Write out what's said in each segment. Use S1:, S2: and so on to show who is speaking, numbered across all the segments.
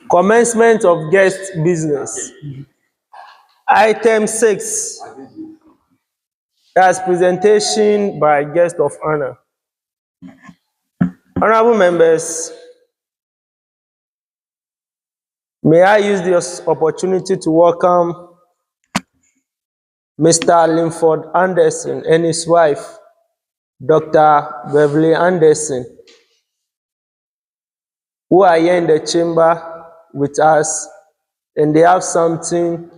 S1: Commencement of guest business. Item 6. That's presentation by guest of honor. Honorable members, may I use this opportunity to welcome Mr. Lynford Anderson and his wife, Dr. Beverly Anderson, who are here in the chamber with us, and they have something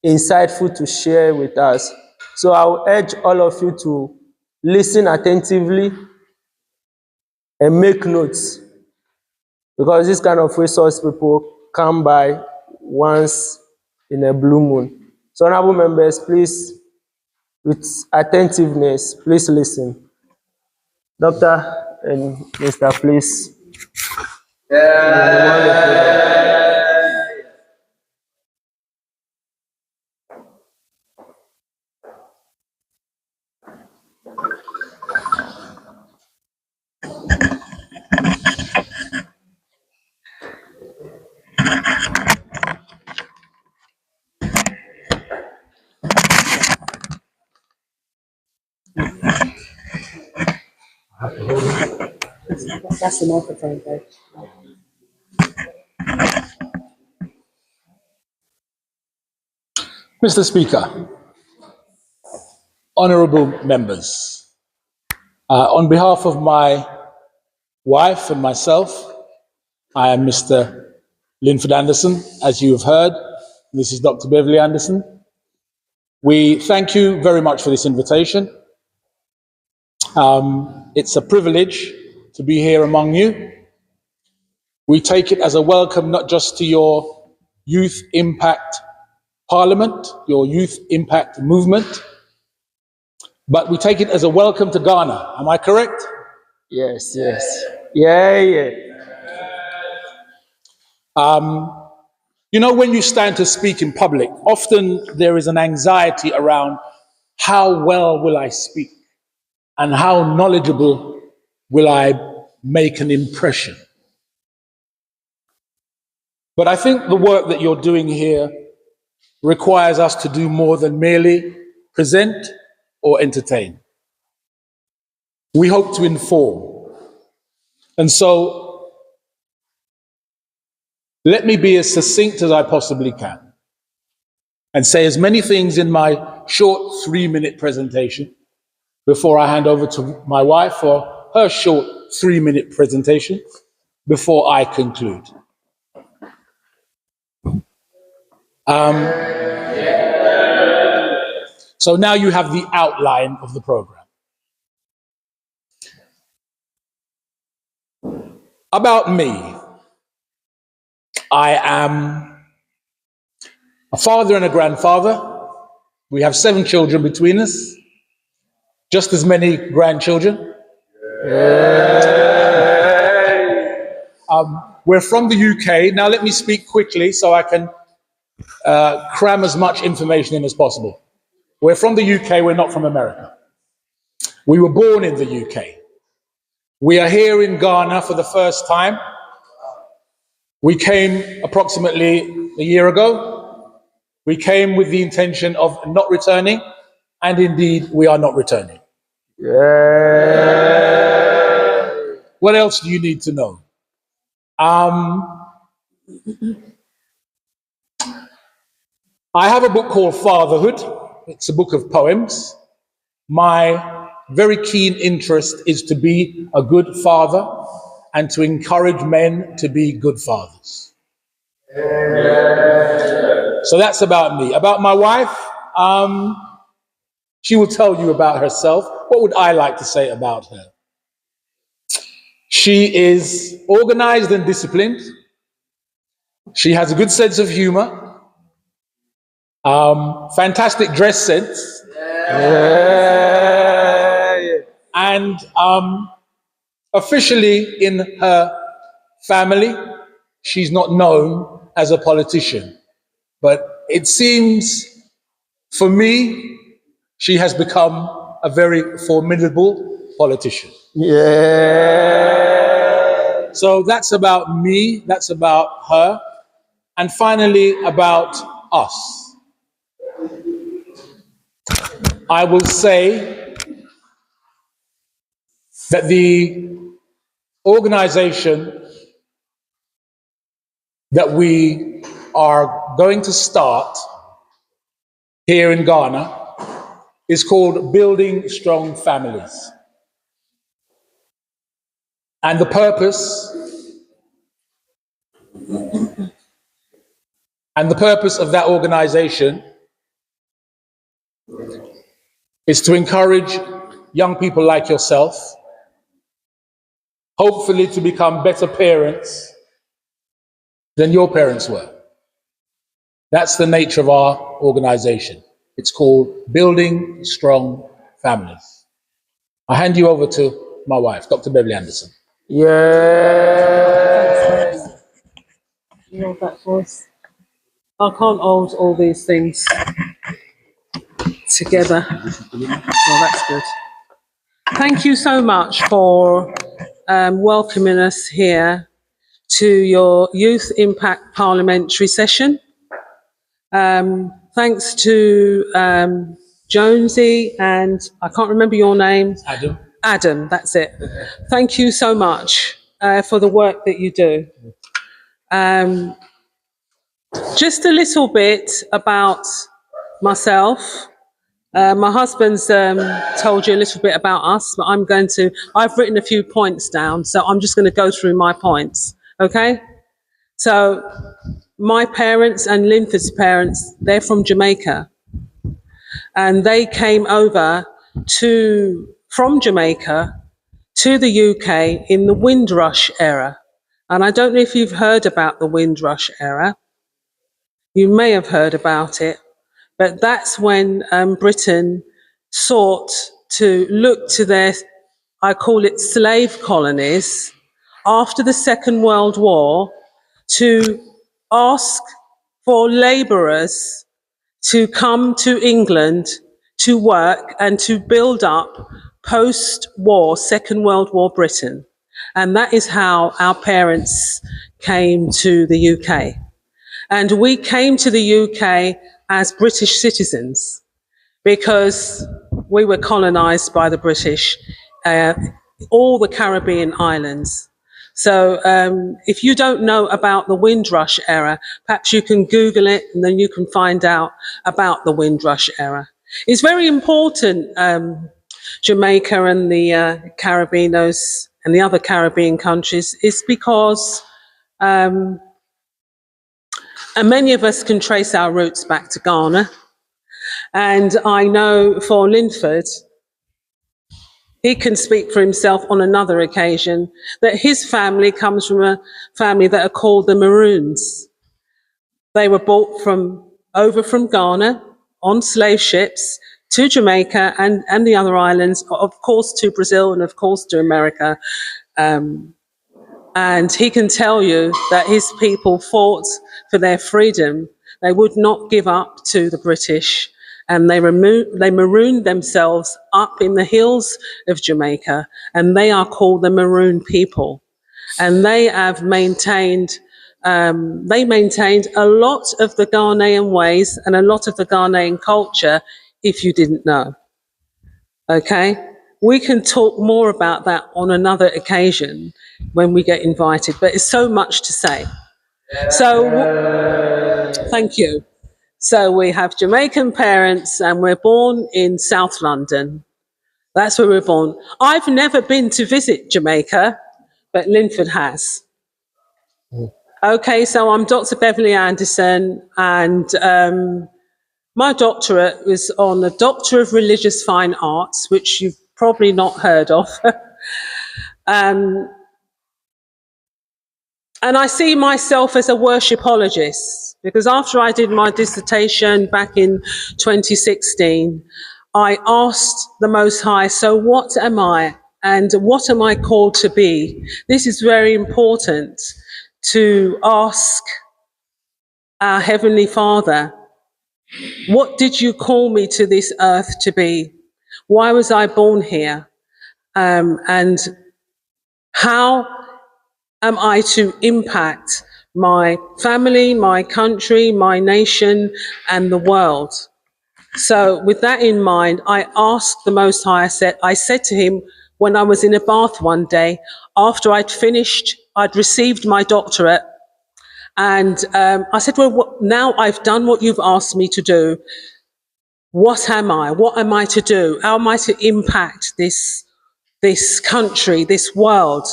S1: insightful to share with us. So I will urge all of you to listen attentively and make notes, because this kind of resource people come by once in a blue moon. So honorable members, please, with attentiveness, please listen. Doctor and Mr. Please.
S2: That's the microphone, though.
S3: Mr. Speaker, honourable members, on behalf of my wife and myself, I am Mr. Lynford Anderson, as you have heard. This is Dr. Beverly Anderson. We thank you very much for this invitation. It's a privilege to be here among you. We take it as a welcome not just to your Youth Impact Parliament, your Youth Impact Movement, but we take it as a welcome to Ghana. Am I correct?
S1: Yes, yes. Yeah.
S3: You know, when you stand to speak in public, often there is an anxiety around how well will I speak and how knowledgeable will I make an impression. But I think the work that you're doing here requires us to do more than merely present or entertain. We hope to inform. And so, let me be as succinct as I possibly can and say as many things in my short 3-minute presentation before I hand over to my wife for her short 3-minute presentation before I conclude. So now you have the outline of the program. About me, I am a father and a grandfather. We have 7 children between us, just as many grandchildren. We're from the UK. Now let me speak quickly so I can cram as much information in as possible. We're from the UK, we're not from America. We were born in the UK. We are here in Ghana for the first time. We came approximately a year ago. We came with the intention of not returning, and indeed we are not returning. What else do you need to know? I have a book called Fatherhood. It's a book of poems. My very keen interest is to be a good father and to encourage men to be good fathers. So that's about me. About my wife, she will tell you about herself. What would I like to say about her? She is organized and disciplined. She has a good sense of humor. Fantastic dress sense. And officially in her family, she's not known as a politician. But it seems, for me, she has become a very formidable politician. So that's about me, that's about her. and finally about us. I will say that the organization that we are going to start here in Ghana is called Building Strong Families. And the purpose of that organization is to encourage young people like yourself, hopefully to become better parents than your parents were. That's the nature of our organization. It's called Building Strong Families. I hand you over to my wife, Dr. Beverly Anderson.
S1: Yeah.
S2: You know that voice. I can't hold all these things together. Well, that's good. Thank you so much for welcoming us here to your Youth Impact Parliamentary session. Thanks to Jonesy and I can't remember your name.
S3: Adam.
S2: Adam, that's it. Thank you so much for the work that you do. Just a little bit about myself. My husband's told you a little bit about us, but I've written a few points down, so I'm just going to go through my points, okay? So my parents and Lynford's parents, they're from Jamaica. And they came over from Jamaica to the UK in the Windrush era. And I don't know if you've heard about the Windrush era. You may have heard about it, but that's when Britain sought to look to their, I call it slave colonies, after the Second World War to ask for labourers to come to England to work and to build up post-war, Second World War Britain. And that is how our parents came to the UK. And we came to the UK as British citizens because we were colonised by the British, all the Caribbean islands. So if you don't know about the Windrush era, perhaps you can Google it and then you can find out about the Windrush era. It's very important, Jamaica and the Caribeanos and the other Caribbean countries, is because and many of us can trace our roots back to Ghana. And I know for Lynford, he can speak for himself on another occasion, that his family comes from a family that are called the Maroons. They were brought over from Ghana on slave ships to Jamaica and the other islands, of course to Brazil and of course to America. And he can tell you that his people fought for their freedom. They would not give up to the British, and they marooned themselves up in the hills of Jamaica, and they are called the Maroon people. And they have maintained a lot of the Ghanaian ways and a lot of the Ghanaian culture, if you didn't know. Okay? We can talk more about that on another occasion when we get invited, but it's so much to say. So, thank you. So we have Jamaican parents and we're born in South London. That's where we're born. I've never been to visit Jamaica, but Lynford has. Okay, so I'm Dr. Beverly Anderson, and my doctorate was on the Doctor of Religious Fine Arts, which you've probably not heard of. And I see myself as a worshipologist, because after I did my dissertation back in 2016, I asked the Most High, so what am I and what am I called to be? This is very important to ask our Heavenly Father, what did you call me to this earth to be? Why was I born here? And how am I to impact my family, my country, my nation, and the world. So with that in mind, I asked the Most High, I said to him when I was in a bath one day, after I'd received my doctorate, and I said, well, now I've done what you've asked me to do. What am I? What am I to do? How am I to impact this country, this world,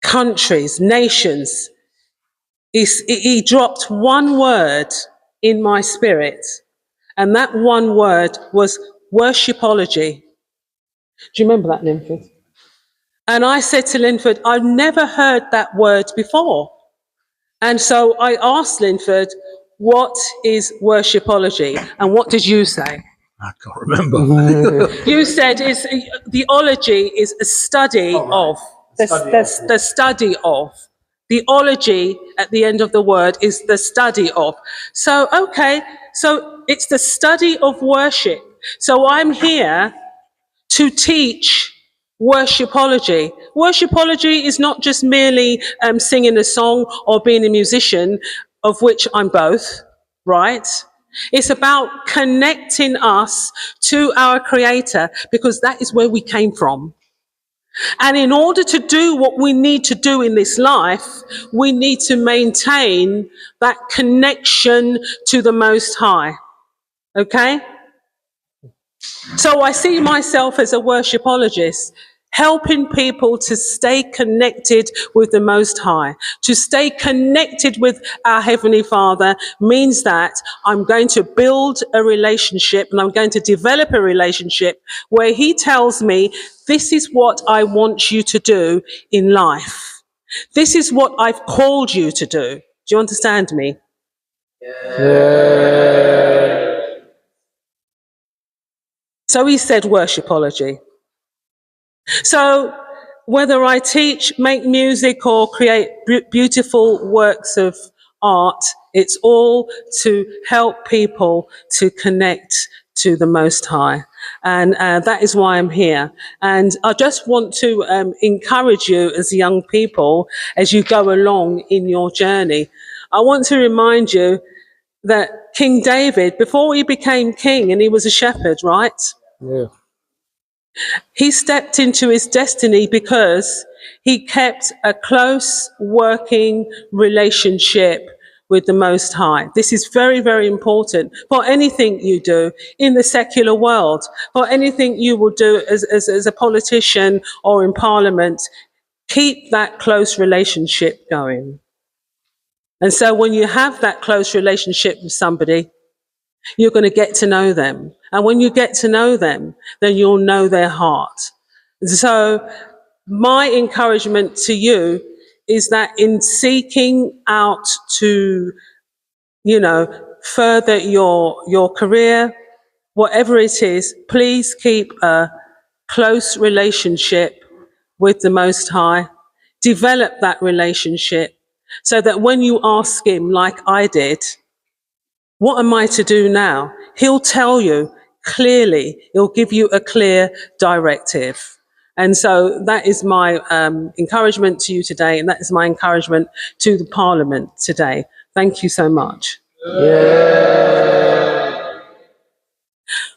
S2: countries, nations? He dropped one word in my spirit, and that one word was worshipology. Do you remember that, Lynford? And I said to Lynford, I've never heard that word before. And so I asked Lynford, what is worshipology? And what did you say?
S3: I can't remember.
S2: You said theology is a study of. The study of. Theology at the end of the word is the study of. So, okay, so it's the study of worship. So I'm here to teach worshipology. Worshipology is not just merely singing a song or being a musician, of which I'm both, right? It's about connecting us to our Creator, because that is where we came from. And in order to do what we need to do in this life, we need to maintain that connection to the Most High. Okay? So I see myself as a worshipologist, helping people to stay connected with the Most High. To stay connected with our Heavenly Father means that I'm going to build a relationship, and I'm going to develop a relationship where He tells me, this is what I want you to do in life. This is what I've called you to do. Do you understand me?
S1: Yeah.
S2: So he said worshipology. So whether I teach, make music, or create beautiful works of art, it's all to help people to connect to the Most High. And that is why I'm here. And I just want to encourage you as young people, as you go along in your journey. I want to remind you that King David, before he became king, and he was a shepherd, right?
S1: Yeah.
S2: He stepped into his destiny because he kept a close working relationship with the Most High. This is very, very important for anything you do in the secular world, for anything you will do as a politician or in Parliament. Keep that close relationship going. And so when you have that close relationship with somebody, you're going to get to know them. And when you get to know them, then you'll know their heart. So my encouragement to you is that in seeking out to, further your career, whatever it is, please keep a close relationship with the Most High. Develop that relationship so that when you ask Him, like I did, what am I to do now? He'll tell you clearly. He'll give you a clear directive. And so that is my encouragement to you today, and that is my encouragement to the Parliament today. Thank you so much.
S1: Yeah.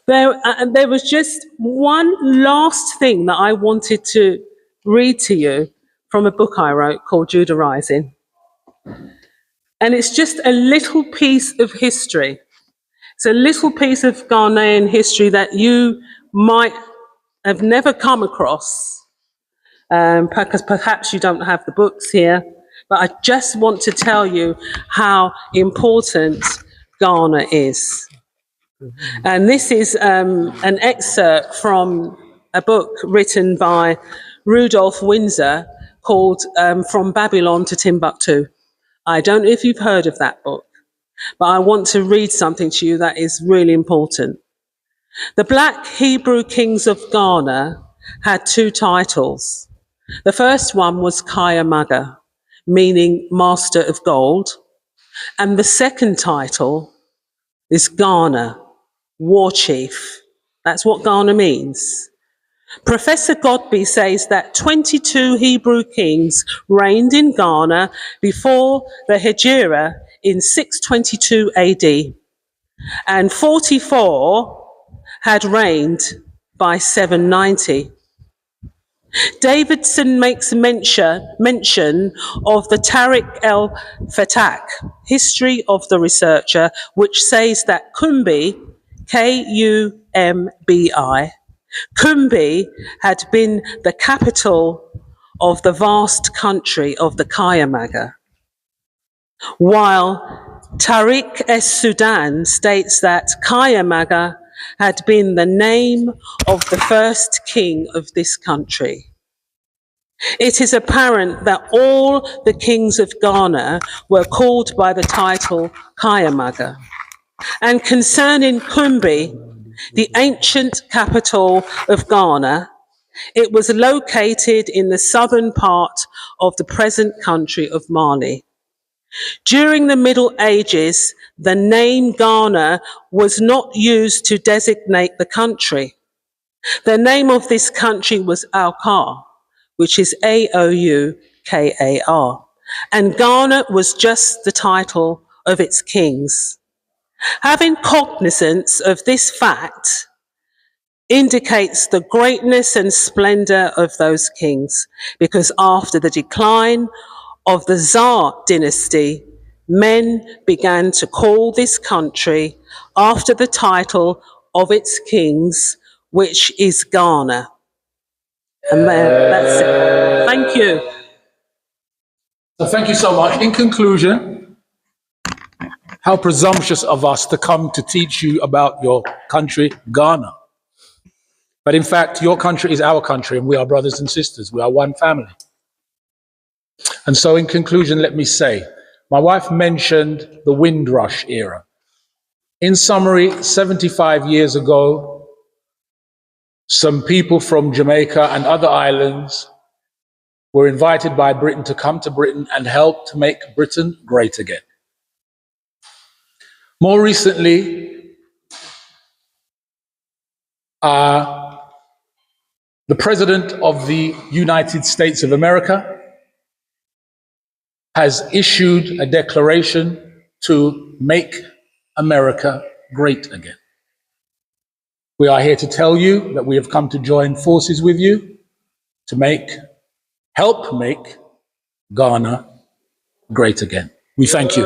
S2: There was just one last thing that I wanted to read to you from a book I wrote called Judah Rising. And it's just a little piece of history. It's a little piece of Ghanaian history that you might have never come across, because perhaps you don't have the books here. But I just want to tell you how important Ghana is. And this is an excerpt from a book written by Rudolph Windsor called From Babylon to Timbuktu. I don't know if you've heard of that book, but I want to read something to you that is really important. The Black Hebrew kings of Ghana had two titles. The first one was Kayamaga, meaning Master of Gold. And the second title is Ghana, War Chief. That's what Ghana means. Professor Godby says that 22 Hebrew kings reigned in Ghana before the Hejira in 622 AD, and 44 had reigned by 790. Davidson makes mention of the Tariq el-Fatak, History of the Researcher, which says that Kumbi, Kumbi, Kumbi had been the capital of the vast country of the Kayamaga, while Tariq es-Sudan states that Kayamaga had been the name of the first king of this country. It is apparent that all the kings of Ghana were called by the title Kayamaga. And concerning Kumbi, the ancient capital of Ghana, it was located in the southern part of the present country of Mali. During the Middle Ages, the name Ghana was not used to designate the country. The name of this country was Aukar, which is Aoukar, and Ghana was just the title of its kings. Having cognizance of this fact indicates the greatness and splendor of those kings, because after the decline of the Tsar dynasty, men began to call this country after the title of its kings, which is Ghana. And that's it. Thank you.
S3: So thank you so much. In conclusion, how presumptuous of us to come to teach you about your country, Ghana. But in fact, your country is our country, and we are brothers and sisters. We are one family. And so in conclusion, let me say, my wife mentioned the Windrush era. In summary, 75 years ago, some people from Jamaica and other islands were invited by Britain to come to Britain and help to make Britain great again. More recently, the President of the United States of America has issued a declaration to make America great again. We are here to tell you that we have come to join forces with you to help make Ghana great again. We thank you.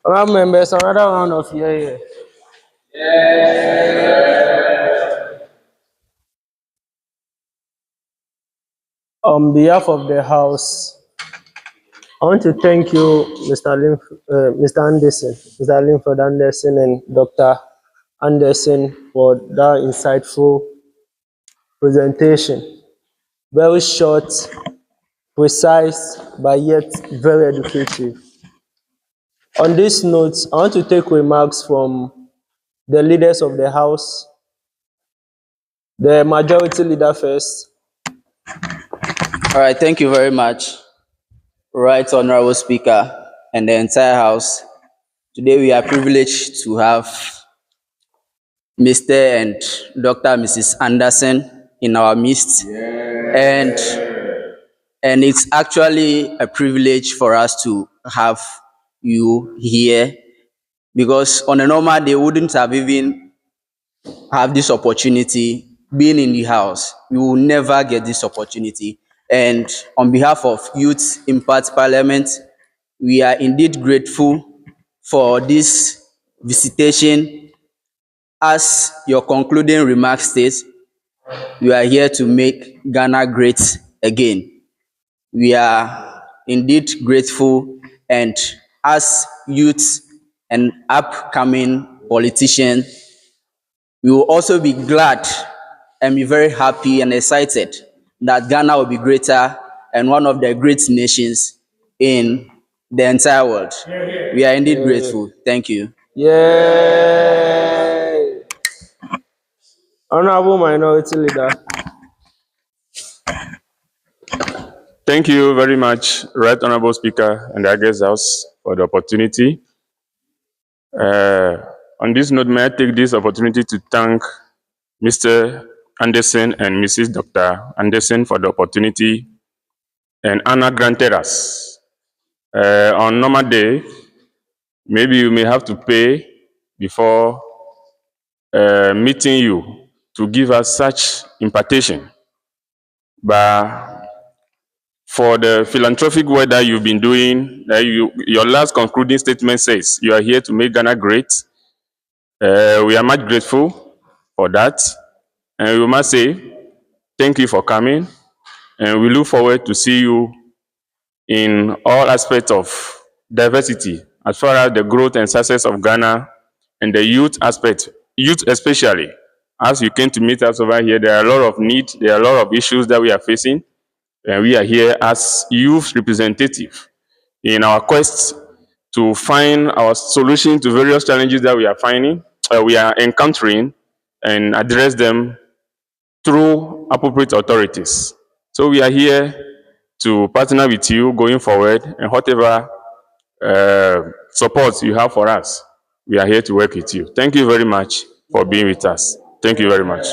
S1: All right, members, another round of yeah. On behalf of the House, I want to thank you, Mr. Lynford Anderson and Dr. Anderson for that insightful presentation. Very short, precise, but yet very educative. On this note, I want to take remarks from the leaders of the House. The majority leader first.
S4: All right, thank you very much, Right Honorable Speaker and the entire House. Today we are privileged to have Mr. and Dr. Mrs. Anderson in our midst. And it's actually a privilege for us to have you here, because on a normal day, wouldn't have even have this opportunity being in the House. We will never get this opportunity. And on behalf of Youth Impact Parliament, we are indeed grateful for this visitation. As your concluding remarks state, we are here to make Ghana great again. We are indeed grateful, and as youth and upcoming politicians, we will also be glad and be very happy and excited that Ghana will be greater and one of the great nations in the entire world. We are indeed grateful. Thank you.
S1: Yay! Honorable Minority Leader.
S5: Thank you very much, Right Honorable Speaker and the August House, for the opportunity. On this note, may I take this opportunity to thank Mr. Anderson and Mrs. Dr. Anderson for the opportunity and honor granted us. On normal day, maybe you may have to pay before meeting you to give us such impartation. But for the philanthropic work that you've been doing, your last concluding statement says you are here to make Ghana great. We are much grateful for that. And we must say thank you for coming. And we look forward to see you in all aspects of diversity as far as the growth and success of Ghana and the youth aspect, youth especially. As you came to meet us over here, there are a lot of needs, there are a lot of issues that we are facing, and we are here as youth representative in our quest to find our solution to various challenges that we are encountering, and address them through appropriate authorities. So we are here to partner with you going forward, and whatever support you have for us, we are here to work with you. Thank you very much for being with us. Thank you very much.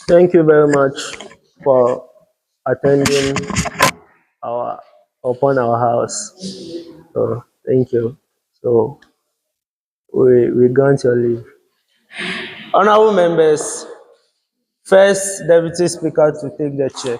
S1: Thank you very much for attending upon our house. So thank you. So we grant your leave. Honorable members, first Deputy Speaker to take the chair.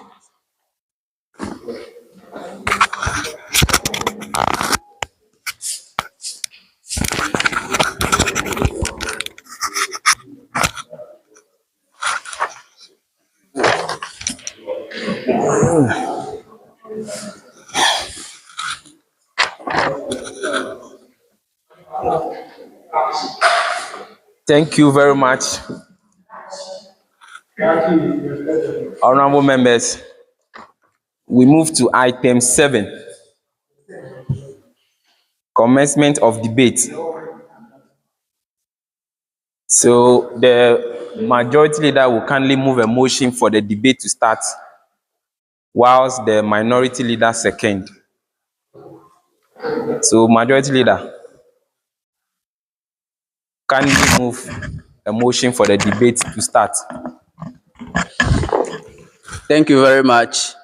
S6: Thank you very much. Honorable members, we move to item 7, commencement of debate. So the majority leader will kindly move a motion for the debate to start, whilst the minority leader second. So majority leader, kindly move a motion for the debate to start.
S4: Thank you very much.